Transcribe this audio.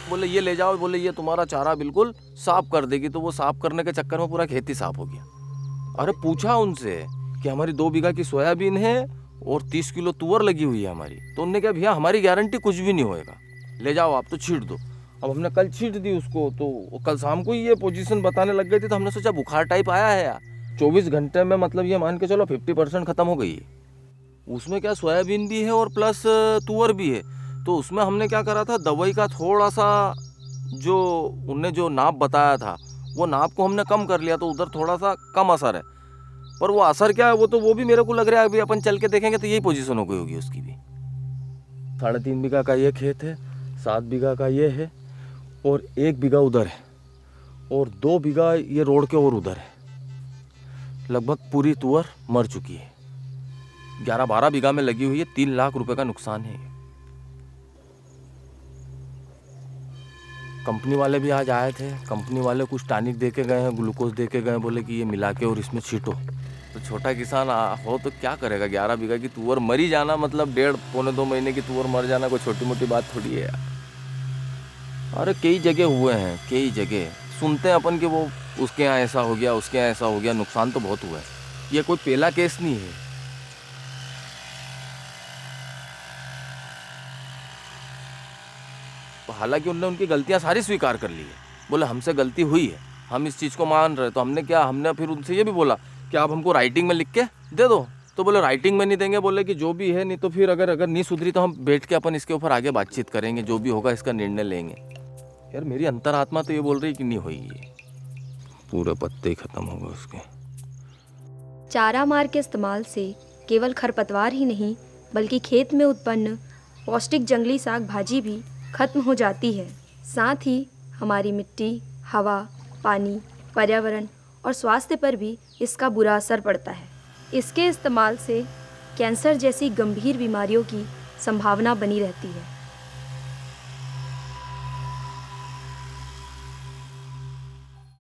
बोले ये ले जाओ, बोले ये तुम्हारा चारा बिल्कुल साफ कर देगी। तो वो साफ करने के चक्कर में पूरा खेत ही साफ हो गया। अरे पूछा उनसे कि हमारी 2 बीघा की सोयाबीन है और 30 किलो तुअर लगी हुई है हमारी। तो उन्होंने कहा भैया हमारी गारंटी कुछ भी नहीं होएगा, ले जाओ आप तो छींट दो। अब हमने कल छींट दी उसको, तो कल शाम को ही ये पोजीशन बताने लग गई थी। तो हमने सोचा बुखार टाइप आया है यार। 24 घंटे में मतलब ये मान के चलो 50% खत्म हो गई है। उसमें क्या सोयाबीन भी है और प्लस तुअर भी है। तो उसमें हमने क्या करा था, दवाई का थोड़ा सा जो उनने जो नाप बताया था वो नाप को हमने कम कर लिया, तो उधर थोड़ा सा कम असर है। पर वो असर क्या है वो भी मेरे को लग रहा है अभी अपन चल के देखेंगे तो यही पोजीशन हो गई होगी उसकी भी। 3.5 बीघा का ये खेत है, 7 बीघा का ये है और 1 बीघा उधर है और 2 बीघा ये रोड के और उधर है। लगभग पूरी तुअर मर चुकी है। 11-12 बीघा में लगी हुई है। 3 लाख रुपए का नुकसान है। कंपनी वाले भी आज आए थे। कंपनी वाले कुछ टॉनिक दे के गए हैं, ग्लूकोज दे के गए, बोले कि ये मिला के और इसमें छींटो। तो छोटा किसान हो तो क्या करेगा। 11 बीघा की तुअर मरी जाना मतलब 1.5-2 महीने की तुअर मर जाना कोई छोटी मोटी बात थोड़ी है यार। अरे कई जगह हुए हैं, कई जगह सुनते हैं अपन कि वो उसके यहाँ ऐसा हो गया, उसके यहाँ ऐसा हो गया। नुकसान तो बहुत हुआ है। ये कोई पहला केस नहीं है। हालांकि उनने उनकी गलतियां सारी स्वीकार कर ली है। बोले हमसे गलती हुई है, हम इस चीज़ को मान रहे। तो हमने फिर उनसे ये भी बोला कि आप हमको राइटिंग में लिख के दे दो। तो बोले राइटिंग में नहीं देंगे, बोले कि जो भी है, नहीं तो फिर अगर नहीं सुधरी तो हम बैठ के अपन इसके ऊपर आगे बातचीत करेंगे, जो भी होगा इसका निर्णय लेंगे। यार मेरी अंतरात्मा तो ये बोल रही कि नहीं होगी, पूरे पत्ते ही खत्म हो गए उसके। चारा मार के इस्तेमाल से केवल खरपतवार ही नहीं बल्कि खेत में उत्पन्न पौष्टिक जंगली साग भाजी भी खत्म हो जाती है। साथ ही हमारी मिट्टी, हवा, पानी, पर्यावरण और स्वास्थ्य पर भी इसका बुरा असर पड़ता है। इसके इस्तेमाल से कैंसर जैसी गंभीर बीमारियों की संभावना बनी रहती है।